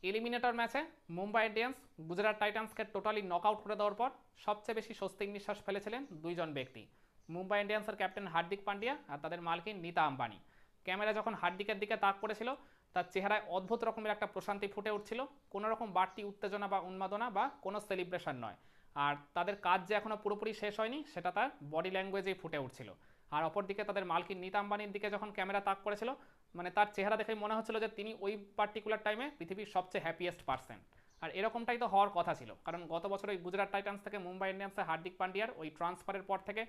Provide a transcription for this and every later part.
Eliminator ম্যাচে Mumbai Indians Gujarat টাইটান্সকে totally knockout করে দেওয়ার পর সবচেয়ে বেশি স্বস্তির নিঃশ্বাস ফেলেছিলেন দুইজন ব্যক্তি, মুম্বাই ইন্ডিয়ান্সের ক্যাপ্টেন হার্দিক পান্ডিয়া আর তাদের মালকিন নীতা আম্বানি। ক্যামেরা যখন হার্দিকের দিকে তাক করেছিল, তার চেহারায় অদ্ভুত রকমের একটা প্রশান্তি ফুটে উঠছিল, কোনো রকম বাড়তি উত্তেজনা বা উন্মাদনা বা কোনো সেলিব্রেশন নয়। আর তাদের কাজ যে এখনও পুরোপুরি শেষ হয়নি সেটা তার বডি ল্যাঙ্গুয়েজেই ফুটে উঠছিল। আর অপরদিকে তাদের মালকিন নীতা আম্বানির দিকে যখন ক্যামেরা তাক করেছিল, মানে তার চেহারা দেখে মনে হচ্ছিল যে তিনি ওই পার্টিকুলার টাইমে পৃথিবীর সবচেয়ে হ্যাপিয়েস্ট পার্সন। আর এরকমটাই তো হওয়ার কথা ছিল, কারণ গত বছর ওই গুজরাট টাইটান্স থেকে মুম্বাই ইন্ডিয়ান্সে হার্দিক পান্ডিয়ার ওই ট্রান্সফারের পর থেকে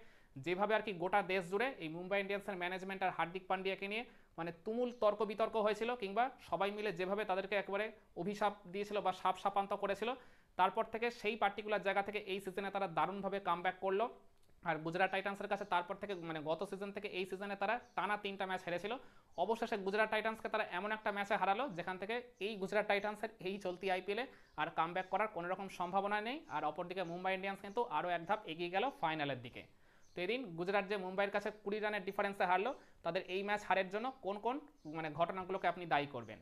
যেভাবে আর কি গোটা দেশ জুড়ে এই মুম্বাই ইন্ডিয়ান্সের ম্যানেজমেন্ট আর হার্দিক পান্ডিয়াকে নিয়ে মানে তুমুল তর্ক বিতর্ক হয়েছিল, কিংবা সবাই মিলে যেভাবে তাদেরকে একবারে অভিশাপ দিয়েছিল বা সাপ সাপান্ত করেছিল, তারপর থেকে সেই পার্টিকুলার জায়গা থেকে এই সিজনে তারা দারুণভাবে কামব্যাক করলো। আর গুজরাট টাইটান্সের কাছে তারপর থেকে মানে গত সিজন থেকে এই সিজনে তারা টানা 3টা ম্যাচ হেরেছিল। অবশেষে গুজরাট টাইটান্সকে তারা এমন একটা ম্যাচে হারালো যেখান থেকে এই গুজরাট টাইটান্সের এই চলতি আইপিএলে আর কামব্যাক করার কোনো রকম সম্ভাবনা নেই। আর অপরদিকে মুম্বাই ইন্ডিয়ান্স কিন্তু আরও এক ধাপ এগিয়ে গেল ফাইনালের দিকে। তো এদিন গুজরাট যে মুম্বাইয়ের কাছে 20 রানের ডিফারেন্সে হারলো, তাদের এই ম্যাচ হারের জন্য কোন কোন মানে ঘটনাগুলোকে আপনি দায়ী করবেন?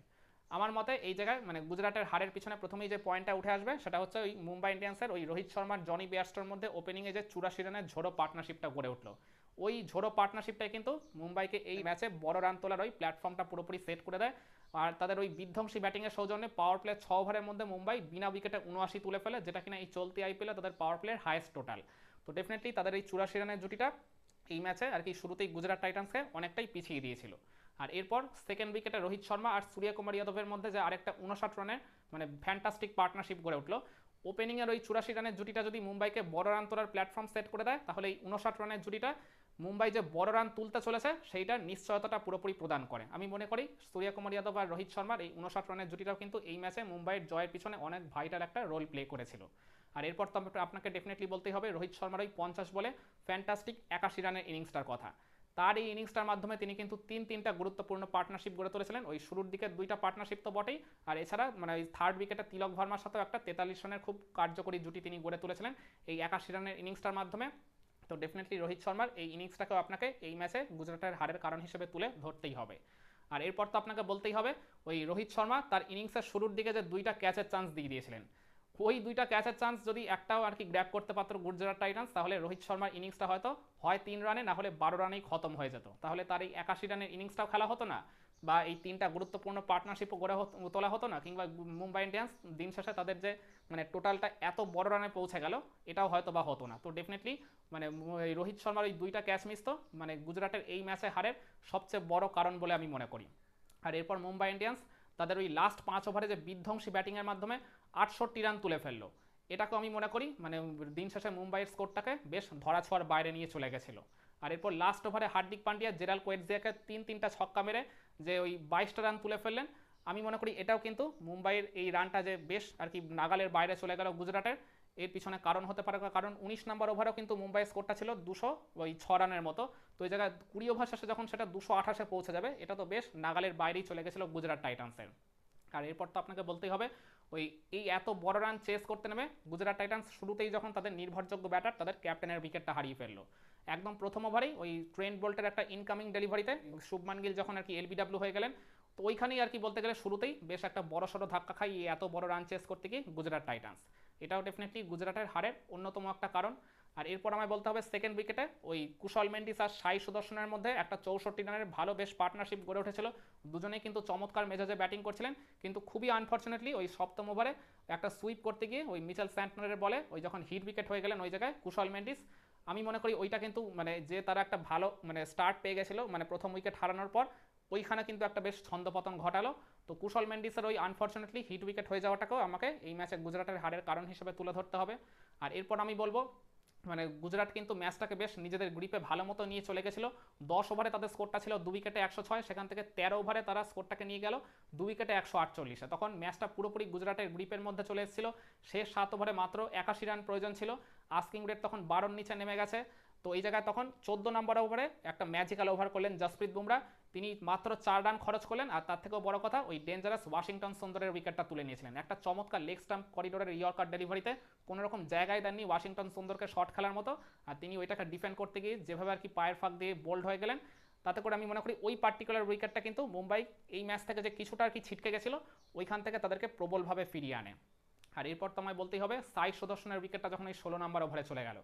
আমার মতে এই জায়গায় মানে গুজরাটের হারের পিছনে প্রথমেই যে পয়েন্টটা উঠে আসবে সেটা হচ্ছে ওই মুম্বাই ইন্ডিয়ান্সের ওই রোহিত শর্মার জনি বেয়ারস্টোর মধ্যে ওপেনিংয়ে যে 84 রানের ঝোড়ো পার্টনারশিপটা গড়ে উঠলো। ওই ঝোড়ো পার্টনারশিপটাই কিন্তু মুম্বাইকে এই ম্যাচে বড় রান তোলার ওই প্ল্যাটফর্মটা পুরোপুরি সেট করে দেয়। আর তাদের ওই বিধ্বংসী ব্যাটিংয়ের সৌজন্যে পাওয়ার প্লে 6 ওভারের মধ্যে মুম্বাই বিনা উইকেটে 79 তুলে ফেলে, যেটা কিনা এই চলতি আইপিএলে তাদের পাওয়ার প্লের হাইয়েস্ট টোটাল। তো ডেফিনেটলি তাদের এই 84 রানের জুটিটা এই ম্যাচে আর কি শুরুতেই গুজরাট টাইটান্সকে অনেকটাই পিছিয়ে দিয়েছিল। আর এরপর সেকেন্ড উইকেটে রোহিত শর্মা আর সূর্যকুমার যাদবের মধ্যে যে আরেকটা 59 রানের মানে ফ্যান্টাস্টিক পার্টনারশিপ গড়ে উঠলো, ওপেনিংয়ের ওই 84 রানের জুটিটা যদি মুম্বাইকে বড় রান তোলার প্ল্যাটফর্ম সেট করে দেয়, তাহলে এই 59 রানের জুটিটা মুম্বাই যে বড় রান তুলতে চলেছে সেইটার নিশ্চয়তাটা পুরোপুরি প্রদান করে। আমি মনে করি সূর্যকুমার যাদব আর রোহিত শর্মার এই 59 রানের জুটিটাও কিন্তু এই ম্যাচে মুম্বাইয়ের জয়ের পিছনে অনেক ভাইটাল একটা রোল প্লে করেছিল। আর এরপর তো আপনাকে ডেফিনেটলি বলতেই হবে রোহিত শর্মার ওই 50 বলে ফ্যান্টাস্টিক 81 রানের ইনিংসটার কথা। তার এই ইনিংসটার মাধ্যমে তিনি কিন্তু তিনটা গুরুত্বপূর্ণ পার্টনারশিপ গড়ে তুলেছিলেন। ওই শুরুর দিকের 2টা পার্টনারশিপ তো বটেই, আর এছাড়া মানে ওই থার্ড উইকেটে তিলক ভার্মার সাথেও একটা 43 রানের খুব কার্যকরী জুটি তিনি গড়ে তুলেছিলেন এই 81 রানের ইনিংসটার মাধ্যমে। তো ডেফিনেটলি রোহিত শর্মার এই ইনিংসটাকেও আপনাকে এই ম্যাচে গুজরাটের হারের কারণ হিসেবে তুলে ধরতেই হবে। আর এরপর তো আপনাকে বলতেই হবে ওই রোহিত শর্মা তার ইনিংসের শুরুর দিকে যে 2টা ক্যাচের চান্স দিয়ে দিয়েছিলেন, ওই 2টা ক্যাচের চান্স যদি একটাও আর কি গ্র্যাব করতে পারতো গুজরাট টাইটান্স, তাহলে রোহিত শর্মার ইনিংসটা হয়তো হয় 3 রানে না হলে 12 রানেই খতম হয়ে যেত। তাহলে তার এই 81 রানের ইনিংসটাও খেলা হতো না, বা এই 3টা গুরুত্বপূর্ণ পার্টনারশিপও গড়ে তোলা হতো না, কিংবা মুম্বাই ইন্ডিয়ান্স দিন শেষে তাদের যে মানে টোটালটা এত বড় রানে পৌঁছে গেল এটাও হয়তো বা হতো না। তো ডেফিনেটলি মানে রোহিত শর্মার ওই 2টা ক্যাচ মিস তো মানে গুজরাটের এই ম্যাচে হারের সবচেয়ে বড় কারণ বলে আমি মনে করি। আর এরপর মুম্বাই ইন্ডিয়ান্স তাদের ওই লাস্ট 5 ওভারে যে বিধ্বংসী ব্যাটিংয়ের মাধ্যমে 68 রান তুলে ফেললো, এটাকেও আমি মনে করি মানে দিন শেষে মুম্বাইয়ের স্কোরটাকে বেশ ধরাছোঁয়ার বাইরে নিয়ে চলে গেছিলো। আর এরপর লাস্ট ওভারে হার্দিক পান্ডিয়া জেরাল কোয়েটজিয়াকে 3টা ছক্কা মেরে যে ওই 22টা রান তুলে ফেললেন, আমি মনে করি এটাও কিন্তু মুম্বাইয়ের এই রানটা যে বেশ আর কি নাগালের বাইরে চলে গেল গুজরাটের, এর পিছনে কারণ হতে পারে। কারণ 19 নম্বর ওভারেও কিন্তু মুম্বাইয়ের স্কোরটা ছিল 206 রানের মতো। তো এই জায়গায় 20 ওভার শেষে যখন সেটা 228-এ পৌঁছে যাবে, এটা তো বেশ নাগালের বাইরেই চলে গেছিলো গুজরাট টাইটান্সের। আর এরপর তো আপনাকে বলতেই হবে ওই এই এত বড় রান চেস করতে নেমে গুজরাট টাইটান্স শুরুতেই যখন তাদের নির্ভরযোগ্য ব্যাটার তাদের ক্যাপ্টেনের উইকেটটা হারিয়ে ফেললো। একদম প্রথম ওভারেই ওই ট্রেন্ট বোল্টের একটা ইনকামিং ডেলিভারিতে শুভমান গিল যখন আর কি এলবিডব্লিউ হয়ে গেলেন, তো ওইখানেই আর কি বলতে গেলে শুরুতেই বেশ একটা বড়সড় ধাক্কা খাই এত বড় রান চেস করতে গিয়ে গুজরাট টাইটান্স। এটাও ডেফিনেটলি গুজরাটের হারের অন্যতম একটা কারণ। আর এরপর আমায় বলতে হবে সেকেন্ড উইকেটে ওই কুশল মেন্ডিস আর সাই সুদর্শনের মধ্যে একটা 64 রানের ভালো বেশ পার্টনারশিপ গড়ে উঠেছিল। দুজনেই কিন্তু চমৎকার মেজাজে ব্যাটিং করছিলেন, কিন্তু খুবই আনফর্চুনেটলি ওই সপ্তম ওভারে একটা সুইপ করতে গিয়ে ওই মিচেল স্যান্টনারের বলে ওই যখন হিট উইকেট হয়ে গেলেন ওই জায়গায় কুশল মেন্ডিস, আমি মনে করি ওইটা কিন্তু মানে যে তারা একটা ভালো মানে স্টার্ট পেয়ে গেছিলো মানে প্রথম উইকেট হারানোর পর, ওইখানে কিন্তু একটা বেশ ছন্দপতন ঘটালো। তো কুশল মেন্ডিসের ওই আনফর্চুনেটলি হিট উইকেট হয়ে যাওয়াটাকেও আমাকে এই ম্যাচে গুজরাটের হারের কারণ হিসেবে তুলে ধরতে হবে। আর এরপর আমি বলবো মানে গুজরাট কিন্তু ম্যাচটাকে বেশ নিজেদের গ্রিপে ভালো মতো নিয়ে চলে গেছিলো। 10 ওভারে তাদের স্কোরটা ছিল 2 উইকেটে 106, সেখান থেকে 13 ওভারে তারা স্কোরটাকে নিয়ে গেল 2 উইকেটে 148। তখন ম্যাচটা পুরোপুরি গুজরাটের গ্রিপের মধ্যে চলে এসেছিল। শেষ 7 ওভারে মাত্র 81 রান প্রয়োজন ছিল, আস্কিং রেট তখন 12-র নিচে নেমে গেছে। তো এই জায়গায় তখন 14 নম্বর ওভারে একটা ম্যাজিক্যাল ওভার করলেন জসপ্রীত বুমরা, তিনি মাত্র 4 রান খরচ করলেন, আর তার থেকেও বড় কথা ওই ডেঞ্জারাস ওয়াশিংটন সুন্দরের উইকেটটা তুলে নিয়েছিলেন একটা চমৎকার লেগ স্টাম্প করিডোরের ইয়র্কার ডেলিভারিতে। কোনো রকম জায়গায় দেননি ওয়াশিংটন সুন্দরকে শট খেলার মতো, আর তিনি ওইটাকে ডিফেন্ড করতে গিয়ে যেভাবে আর কি পায়ের ফাঁক দিয়ে বোল্ড হয়ে গেলেন, তাতে করে আমি মনে করি ওই পার্টিকুলার উইকেটটা কিন্তু মুম্বাই এই ম্যাচ থেকে যে কিছুটা আর কি ছিটকে গেছিলো ওইখান থেকে তাদেরকে প্রবলভাবে ফিরিয়ে আনে। আর এরপর তো আমায় বলতেই হবে সাই সুদর্শনের উইকেটটা যখন এই 16 নম্বর ওভারে চলে গেল,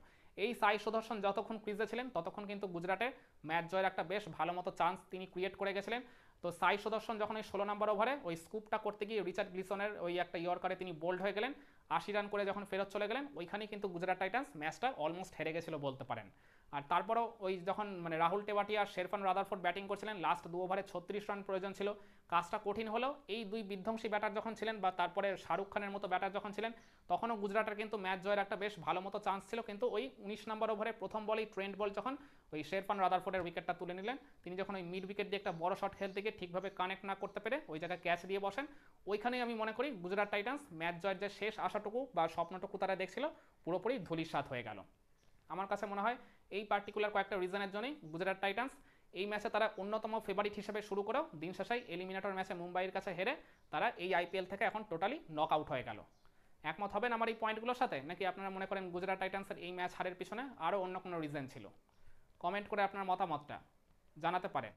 এই সাই সুদর্শন যতক্ষণ ক্রিজে ছিলেন ততক্ষণ কিন্তু গুজরাটে ম্যাচ জয়ের একটা বেশ ভালো মতো চান্স তিনি ক্রিয়েট করে গেছিলেন। তো সাই সুদর্শন যখন এই 16 নম্বর ওভারে ওই স্কুপটা করতে গিয়ে রিচার্ড গ্লিসনের ওই একটা ইয়র্কারে তিনি বোল্ড হয়ে গেলেন, 80 রান করে যখন ফেরত চলে গেলেন, ওইখানেই কিন্তু গুজরাট টাইটান্স ম্যাচটা অলমোস্ট হেরে গেছিল বলতে পারেন। আর তারপরও ওই যখন মানে রাহুল টেওয়াটিয়া আর শেরফান রাদারফোর্ড ব্যাটিং করছিলেন, লাস্ট 2 ওভারে 36 রান প্রয়োজন ছিল, কাজটা কঠিন হলেও এই দুই বিধ্বংসী ব্যাটার যখন ছিলেন বা তারপরে শাহরুখ খানের মতো ব্যাটার যখন ছিলেন, তখনও গুজরাটের কিন্তু ম্যাচ জয়ের একটা বেশ ভালো মতো চান্স ছিল। কিন্তু ওই 19 নম্বর ওভারে প্রথম বলেই ট্রেন্ট বল যখন ওই শেরফান রাদারফোর্ডের উইকেটটা তুলে নিলেন, তিনি যখন ওই মিড উইকেট দিয়ে একটা বড় শট খেলতে গিয়ে ঠিকভাবে কানেক্ট না করতে পেরে ওই জায়গায় ক্যাচ দিয়ে বসেন, ওইখানেই আমি মনে করি গুজরাট টাইটান্স ম্যাচ জয়ের যে শেষ আশাটুকু বা স্বপ্নটুকু তারা দেখছিল পুরোপুরি ধূলিসাৎ হয়ে গেল। আমার কাছে মনে হয় এই পার্টিকুলার কয়েকটা রিজনের জন্যই গুজরাট টাইটান্স এই ম্যাচে তারা অন্যতম ফেভারিট হিসেবে শুরু করেও দিন শেষে এলিমিনেটর ম্যাচে মুম্বাইয়ের কাছে হেরে তারা এই আইপিএল থেকে এখন টোটালি নক আউট হয়ে গেল। একমত হবেন আমার এই পয়েন্টগুলোর সাথে, নাকি আপনারা মনে করেন গুজরাট টাইটান্সের এই ম্যাচ হারের পিছনে আরও অন্য কোনো রিজন ছিল? কমেন্ট করে আপনার মতামতটা জানাতে পারেন।